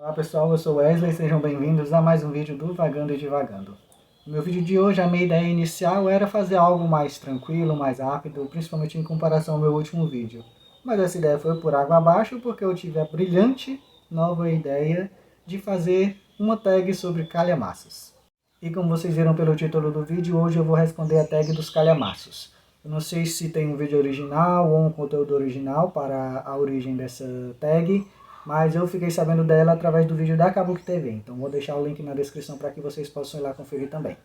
Olá pessoal, eu sou Wesley, sejam bem-vindos a mais um vídeo do Vagando e Divagando. No meu vídeo de hoje, a minha ideia inicial era fazer algo mais tranquilo, mais rápido, principalmente em comparação ao meu último vídeo. Mas essa ideia foi por água abaixo porque eu tive a brilhante nova ideia de fazer uma tag sobre calhamaços. E como vocês viram pelo título do vídeo, hoje eu vou responder a tag dos calhamaços. Eu não sei se tem um vídeo original ou um conteúdo original para a origem dessa tag, mas eu fiquei sabendo dela através do vídeo da Kabuki TV, então vou deixar o link na descrição para que vocês possam ir lá conferir também.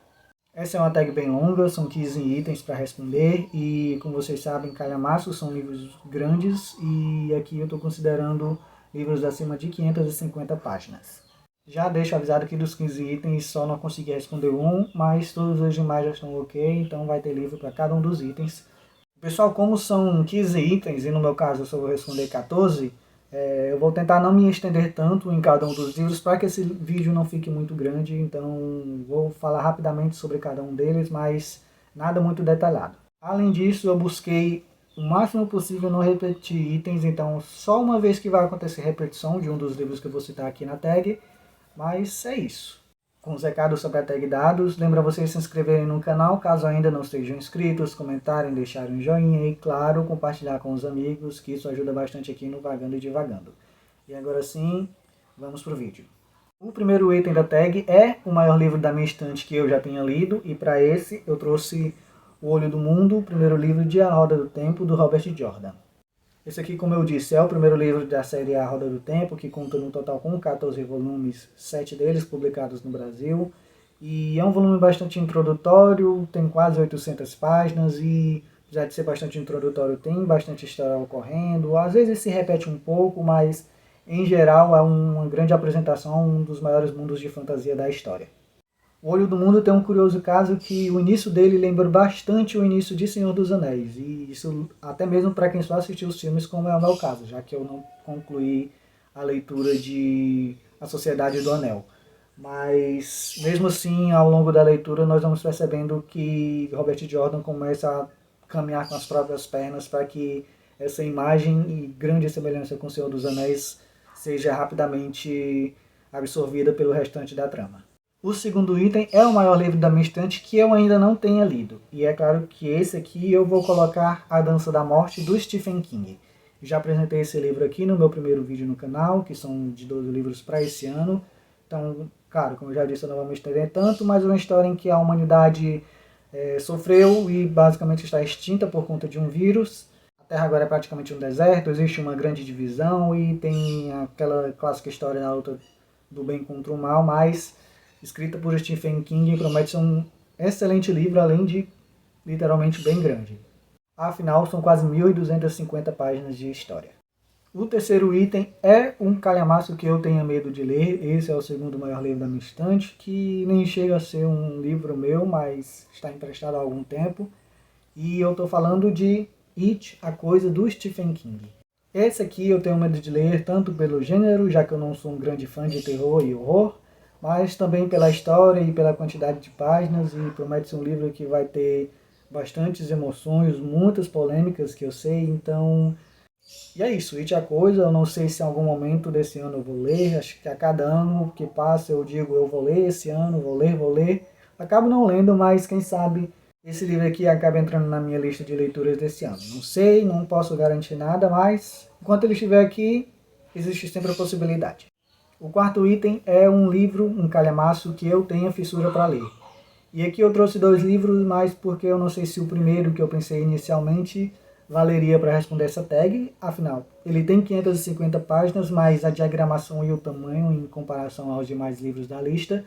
Essa é uma tag bem longa, são 15 itens para responder e, como vocês sabem, calhamaços são livros grandes e aqui eu estou considerando livros acima de 550 páginas. Já deixo avisado que dos 15 itens só não consegui responder um, mas todos os demais já estão ok, então vai ter livro para cada um dos itens. Pessoal, como são 15 itens e no meu caso eu só vou responder 14, eu vou tentar não me estender tanto em cada um dos livros para que esse vídeo não fique muito grande, então vou falar rapidamente sobre cada um deles, mas nada muito detalhado. Além disso, eu busquei o máximo possível não repetir itens, então só uma vez que vai acontecer repetição de um dos livros que eu vou citar aqui na tag, mas é isso. Com os recados sobre a tag dados, lembra vocês se inscreverem no canal caso ainda não estejam inscritos, comentarem, deixarem um joinha e, claro, compartilhar com os amigos, que isso ajuda bastante aqui no Vagando e Divagando. E agora sim, vamos pro vídeo. O primeiro item da tag é o maior livro da minha estante que eu já tenha lido, e para esse eu trouxe O Olho do Mundo, o primeiro livro de A Roda do Tempo, do Robert Jordan. Esse aqui, como eu disse, é o primeiro livro da série A Roda do Tempo, que conta no total com 14 volumes, 7 deles publicados no Brasil. E é um volume bastante introdutório, tem quase 800 páginas e, apesar de ser bastante introdutório, tem bastante história ocorrendo. Às vezes se repete um pouco, mas em geral é uma grande apresentação a um dos maiores mundos de fantasia da história. O Olho do Mundo tem um curioso caso que o início dele lembra bastante o início de Senhor dos Anéis. E isso até mesmo para quem só assistiu os filmes, como é o meu caso, já que eu não concluí a leitura de A Sociedade do Anel. Mas mesmo assim, ao longo da leitura, nós vamos percebendo que Robert Jordan começa a caminhar com as próprias pernas para que essa imagem e grande semelhança com o Senhor dos Anéis seja rapidamente absorvida pelo restante da trama. O segundo item é o maior livro da minha estante que eu ainda não tenha lido. E é claro que esse aqui eu vou colocar A Dança da Morte, do Stephen King. Já apresentei esse livro aqui no meu primeiro vídeo no canal, que são de 12 livros para esse ano. Então, claro, como eu já disse, eu não vou me estender tanto, mas é uma história em que a humanidade sofreu e basicamente está extinta por conta de um vírus. A Terra agora é praticamente um deserto, existe uma grande divisão e tem aquela clássica história da luta do bem contra o mal, mas escrita por Stephen King, promete ser um excelente livro, além de literalmente bem grande. Afinal, são quase 1.250 páginas de história. O terceiro item é um calhamaço que eu tenho medo de ler. Esse é o segundo maior livro da minha estante, que nem chega a ser um livro meu, mas está emprestado há algum tempo. E eu estou falando de It, a Coisa, do Stephen King. Esse aqui eu tenho medo de ler tanto pelo gênero, já que eu não sou um grande fã de terror e horror, mas também pela história e pela quantidade de páginas, e promete ser um livro que vai ter bastantes emoções, muitas polêmicas que eu sei, então... E é isso, It a Coisa, eu não sei se em algum momento desse ano eu vou ler, acho que a cada ano que passa eu digo eu vou ler esse ano, vou ler. Acabo não lendo, mas quem sabe esse livro aqui acaba entrando na minha lista de leituras desse ano. Não sei, não posso garantir nada, mas enquanto ele estiver aqui, existe sempre a possibilidade. O quarto item é um livro, um calhamaço, que eu tenho fissura para ler. E aqui eu trouxe dois livros, mas porque eu não sei se o primeiro que eu pensei inicialmente valeria para responder essa tag. Afinal, ele tem 550 páginas, mas a diagramação e o tamanho, em comparação aos demais livros da lista,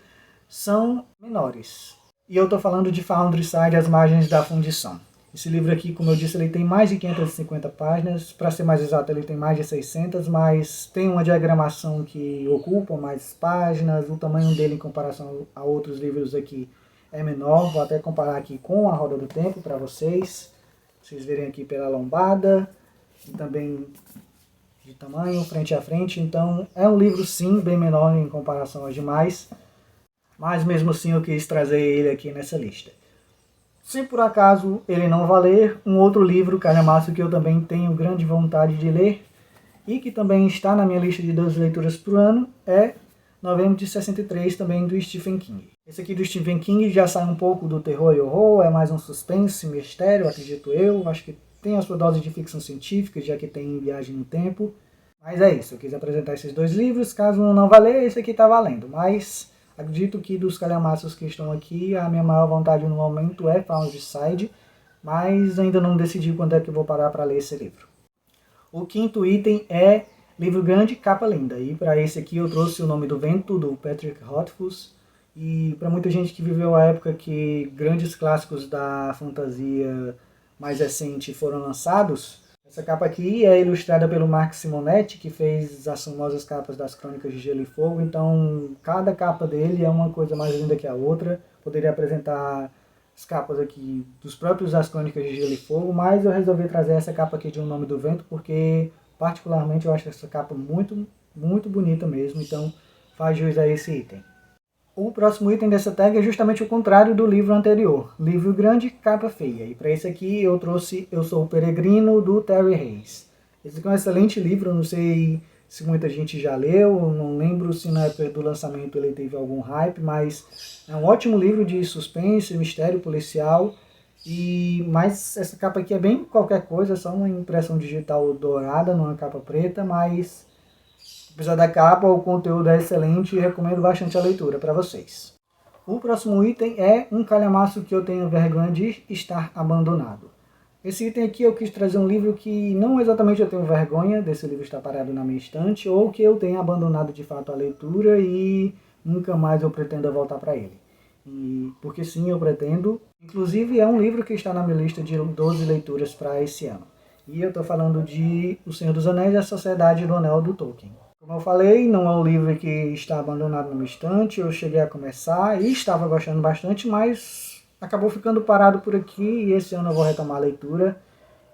são menores. E eu estou falando de Foundryside, As Margens da Fundição. Esse livro aqui, como eu disse, ele tem mais de 550 páginas, para ser mais exato ele tem mais de 600, mas tem uma diagramação que ocupa mais páginas, o tamanho dele em comparação a outros livros aqui é menor, vou até comparar aqui com A Roda do Tempo para vocês verem aqui pela lombada, e também de tamanho, frente a frente, então é um livro sim, bem menor em comparação aos demais, mas mesmo assim eu quis trazer ele aqui nessa lista. Se por acaso ele não valer, um outro livro calhamaço que eu também tenho grande vontade de ler, e que também está na minha lista de 12 leituras por ano, é Novembro de 63, também do Stephen King. Esse aqui do Stephen King já sai um pouco do terror e horror, é mais um suspense, mistério, acredito eu. Acho que tem a sua dose de ficção científica, já que tem viagem no tempo. Mas é isso, eu quis apresentar esses 2 livros. Caso não valer, esse aqui está valendo. Mas acredito que dos calhamaços que estão aqui, a minha maior vontade no momento é Foundside, mas ainda não decidi quando é que eu vou parar para ler esse livro. O quinto item é livro grande, capa linda. E para esse aqui eu trouxe O Nome do Vento, do Patrick Rothfuss. E para muita gente que viveu a época que grandes clássicos da fantasia mais recente foram lançados, essa capa aqui é ilustrada pelo Mark Simonetti, que fez as famosas capas das Crônicas de Gelo e Fogo. Então, cada capa dele é uma coisa mais linda que a outra. Poderia apresentar as capas aqui dos próprios As Crônicas de Gelo e Fogo, mas eu resolvi trazer essa capa aqui de O Nome do Vento, porque particularmente eu acho essa capa muito, muito bonita mesmo. Então, faz jus a esse item. O próximo item dessa tag é justamente o contrário do livro anterior. Livro grande, capa feia. E para esse aqui eu trouxe Eu Sou o Peregrino, do Terry Hayes. Esse aqui é um excelente livro, não sei se muita gente já leu, não lembro se na época do lançamento ele teve algum hype, mas é um ótimo livro de suspense, mistério policial. Mas essa capa aqui é bem qualquer coisa, só uma impressão digital dourada numa capa preta, mas apesar da capa, o conteúdo é excelente e recomendo bastante a leitura para vocês. O próximo item é um calhamaço que eu tenho vergonha de estar abandonado. Esse item aqui eu quis trazer um livro que não exatamente eu tenho vergonha desse livro estar parado na minha estante, ou que eu tenha abandonado de fato a leitura e nunca mais eu pretendo voltar para ele. Porque sim, eu pretendo. Inclusive é um livro que está na minha lista de 12 leituras para esse ano. E eu estou falando de O Senhor dos Anéis e a Sociedade do Anel, do Tolkien. Como eu falei, não é um livro que está abandonado numa estante. Eu cheguei a começar e estava gostando bastante, mas acabou ficando parado por aqui e esse ano eu vou retomar a leitura.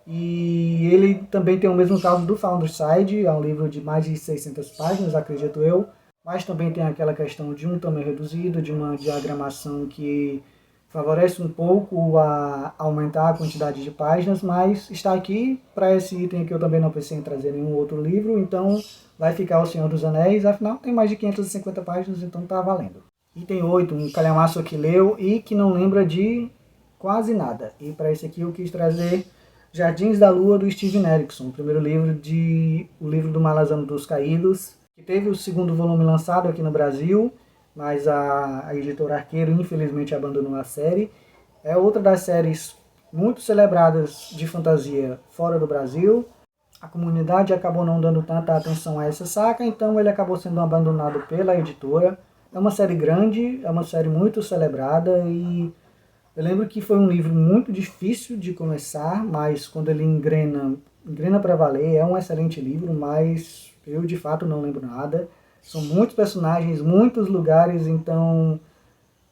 E ele também tem o mesmo caso do Foundside, é um livro de mais de 600 páginas, acredito eu, mas também tem aquela questão de um tamanho reduzido, de uma diagramação que favorece um pouco a aumentar a quantidade de páginas, mas está aqui. Para esse item que eu também não pensei em trazer nenhum outro livro, então vai ficar O Senhor dos Anéis, afinal tem mais de 550 páginas, então tá valendo. Item 8, um calhamaço que leu e que não lembra de quase nada. E para esse aqui eu quis trazer Jardins da Lua, do Steven Erikson, o primeiro livro o livro do Malazano dos Caídos, que teve o segundo volume lançado aqui no Brasil, mas a editora Arqueiro infelizmente abandonou a série. É outra das séries muito celebradas de fantasia fora do Brasil. A comunidade acabou não dando tanta atenção a essa saga, então ele acabou sendo abandonado pela editora. É uma série grande, é uma série muito celebrada e eu lembro que foi um livro muito difícil de começar, mas quando ele engrena para valer, é um excelente livro, mas eu de fato não lembro nada. São muitos personagens, muitos lugares, então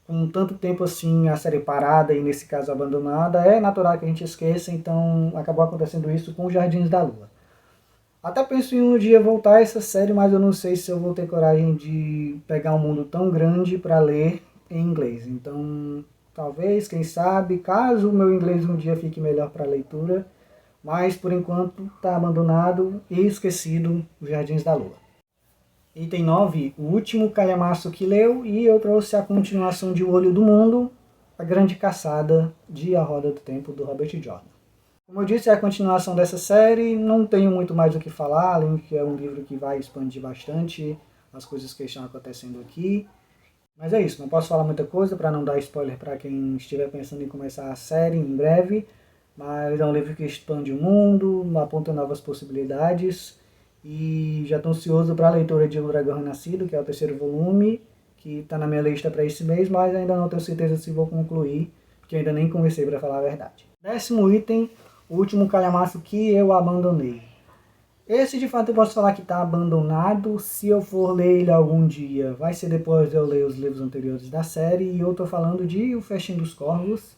com tanto tempo assim a série parada e nesse caso abandonada, é natural que a gente esqueça, então acabou acontecendo isso com os Jardins da Lua. Até penso em um dia voltar a essa série, mas eu não sei se eu vou ter coragem de pegar um mundo tão grande para ler em inglês. Então, talvez, quem sabe, caso o meu inglês um dia fique melhor para a leitura, mas por enquanto está abandonado e esquecido os Jardins da Lua. Item 9, o último calhamaço que leu, e eu trouxe a continuação de O Olho do Mundo, A Grande Caçada de A Roda do Tempo, do Robert Jordan. Como eu disse, é a continuação dessa série, não tenho muito mais o que falar, além de que é um livro que vai expandir bastante as coisas que estão acontecendo aqui. Mas é isso, não posso falar muita coisa para não dar spoiler para quem estiver pensando em começar a série em breve, mas é um livro que expande o mundo, aponta novas possibilidades, e já estou ansioso para a leitura de O Dragão Renascido, que é o terceiro volume, que está na minha lista para esse mês, mas ainda não tenho certeza se vou concluir, porque ainda nem comecei, para falar a verdade. 10º item, o último calhamaço que eu abandonei. Esse de fato eu posso falar que está abandonado. Se eu for ler ele algum dia, vai ser depois de eu ler os livros anteriores da série. E eu estou falando de O Festim dos Corvos,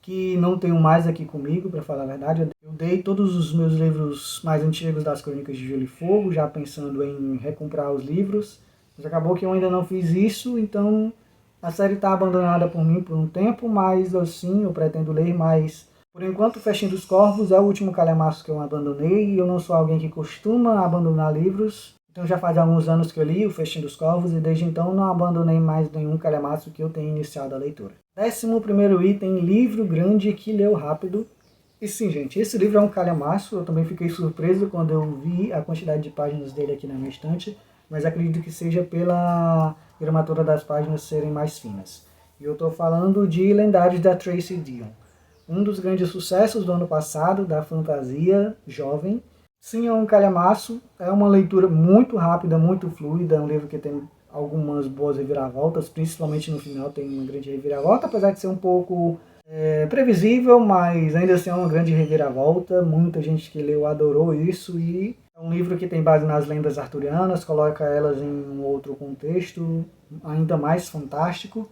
que não tenho mais aqui comigo, para falar a verdade. Eu dei todos os meus livros mais antigos das Crônicas de Gelo e Fogo, já pensando em recomprar os livros. Mas acabou que eu ainda não fiz isso, então a série está abandonada por mim por um tempo, mas assim eu pretendo ler, mas Por enquanto, Festim dos Corvos é o último calhamaço que eu abandonei, e eu não sou alguém que costuma abandonar livros. Então já faz alguns anos que eu li o Festim dos Corvos e desde então não abandonei mais nenhum calhamaço que eu tenha iniciado a leitura. 11º item, livro grande que leu rápido. E sim, gente, esse livro é um calhamaço. Eu também fiquei surpreso quando eu vi a quantidade de páginas dele aqui na minha estante, mas acredito que seja pela gramatura das páginas serem mais finas. E eu estou falando de Lendários da Tracy Deonn. Um dos grandes sucessos do ano passado, da fantasia jovem. Sim, é um calhamaço, é uma leitura muito rápida, muito fluida, é um livro que tem algumas boas reviravoltas, principalmente no final tem uma grande reviravolta, apesar de ser um pouco previsível, mas ainda assim é uma grande reviravolta. Muita gente que leu adorou isso, e é um livro que tem base nas lendas arturianas, coloca elas em um outro contexto ainda mais fantástico,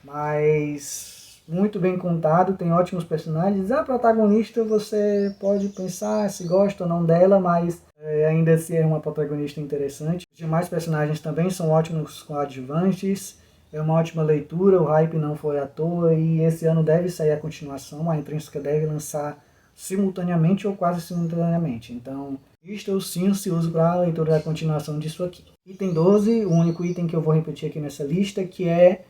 mas muito bem contado, tem ótimos personagens. A protagonista, você pode pensar se gosta ou não dela, mas ainda assim é uma protagonista interessante. Os demais personagens também são ótimos coadjuvantes. É uma ótima leitura, o hype não foi à toa, e esse ano deve sair a continuação. A Intrínseca deve lançar simultaneamente ou quase simultaneamente. Então, estou sim ansioso para a leitura da continuação disso aqui. Item 12, o único item que eu vou repetir aqui nessa lista, que é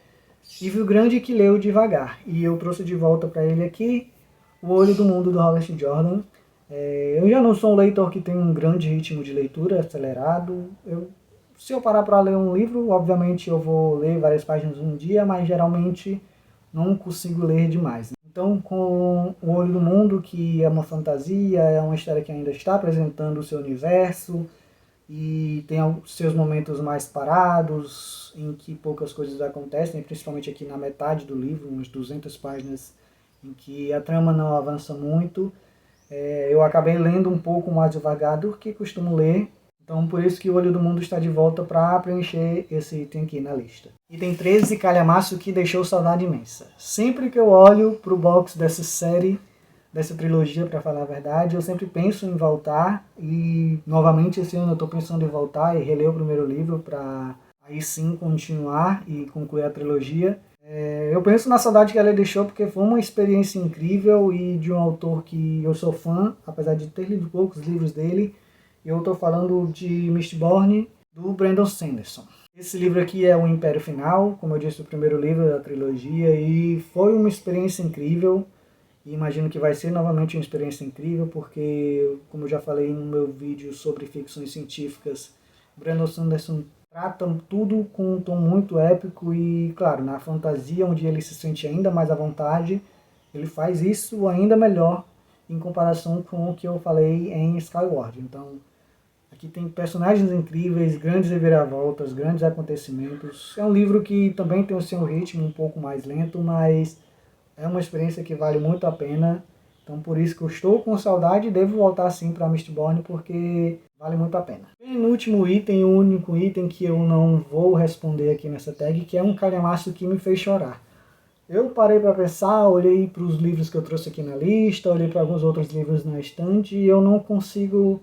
Livro Grande que Leu Devagar. E eu trouxe de volta para ele aqui O Olho do Mundo, do Robert Jordan. Eu já não sou um leitor que tem um grande ritmo de leitura acelerado. Se eu parar para ler um livro, obviamente eu vou ler várias páginas um dia, mas geralmente não consigo ler demais. Então, com O Olho do Mundo, que é uma fantasia, é uma história que ainda está apresentando o seu universo, e tem seus momentos mais parados, em que poucas coisas acontecem, principalmente aqui na metade do livro, umas 200 páginas, em que a trama não avança muito. Eu acabei lendo um pouco mais devagar do que costumo ler, então por isso que O Olho do Mundo está de volta para preencher esse item aqui na lista. Item 13, calhamaço que deixou saudade imensa. Sempre que eu olho para o box dessa série, dessa trilogia, para falar a verdade, eu sempre penso em voltar, e novamente esse ano eu estou pensando em voltar e reler o primeiro livro para aí sim continuar e concluir a trilogia. Eu penso na saudade que ela deixou, porque foi uma experiência incrível e de um autor que eu sou fã, apesar de ter lido poucos livros dele. Eu estou falando de Mistborn, do Brandon Sanderson. Esse livro aqui é O Império Final, como eu disse, o primeiro livro da trilogia, e foi uma experiência incrível. E imagino que vai ser novamente uma experiência incrível, porque, como eu já falei no meu vídeo sobre ficções científicas, Brandon Sanderson trata tudo com um tom muito épico e, claro, na fantasia, onde ele se sente ainda mais à vontade, ele faz isso ainda melhor em comparação com o que eu falei em Skyward. Então, aqui tem personagens incríveis, grandes reviravoltas, grandes acontecimentos. É um livro que também tem o seu ritmo um pouco mais lento, mas é uma experiência que vale muito a pena. Então por isso que eu estou com saudade e devo voltar sim para Mistborn, porque vale muito a pena. Penúltimo item, o único item que eu não vou responder aqui nessa tag, que é um calhamaço que me fez chorar. Eu parei para pensar, olhei para os livros que eu trouxe aqui na lista, olhei para alguns outros livros na estante, e eu não consigo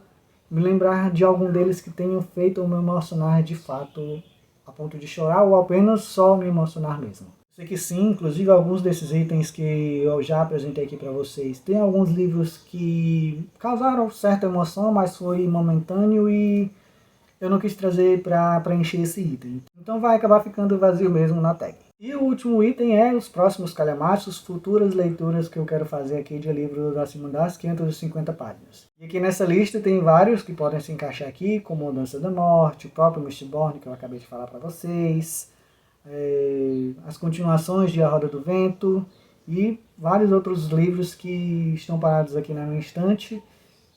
me lembrar de algum deles que tenham feito eu me emocionar de fato, a ponto de chorar, ou apenas só me emocionar mesmo. Sei que sim, inclusive alguns desses itens que eu já apresentei aqui para vocês, tem alguns livros que causaram certa emoção, mas foi momentâneo e eu não quis trazer para preencher esse item. Então vai acabar ficando vazio mesmo na tag. E o último item é os próximos calhamaços, futuras leituras que eu quero fazer aqui de livros acima das 550 páginas. E aqui nessa lista tem vários que podem se encaixar aqui, como Dança da Morte, o próprio Mistborn, que eu acabei de falar para vocês, as continuações de A Roda do Vento e vários outros livros que estão parados aqui na minha estante.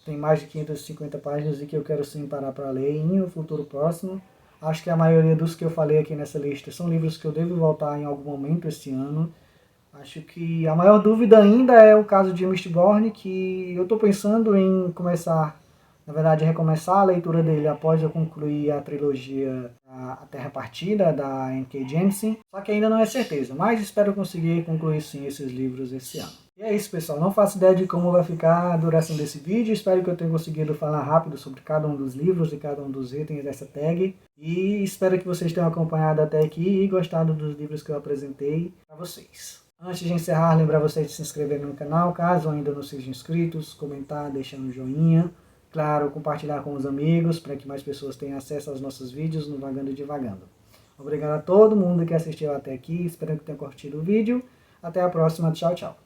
Tem mais de 550 páginas e que eu quero sim parar para ler em um futuro próximo. Acho que a maioria dos que eu falei aqui nessa lista são livros que eu devo voltar em algum momento esse ano. Acho que a maior dúvida ainda é o caso de Mistborn, que eu estou pensando em começar, na verdade, recomeçar a leitura dele após eu concluir a trilogia A Terra Partida, da N.K. Jemisin. Só que ainda não é certeza, mas espero conseguir concluir sim esses livros esse ano. E é isso, pessoal. Não faço ideia de como vai ficar a duração desse vídeo. Espero que eu tenha conseguido falar rápido sobre cada um dos livros e cada um dos itens dessa tag. E espero que vocês tenham acompanhado até aqui e gostado dos livros que eu apresentei para vocês. Antes de encerrar, lembrar vocês de se inscreverem no canal, caso ainda não sejam inscritos, comentar, deixar um joinha, claro, compartilhar com os amigos, para que mais pessoas tenham acesso aos nossos vídeos no Vagando e Divagando. Obrigado a todo mundo que assistiu até aqui, espero que tenham curtido o vídeo. Até a próxima, tchau, tchau.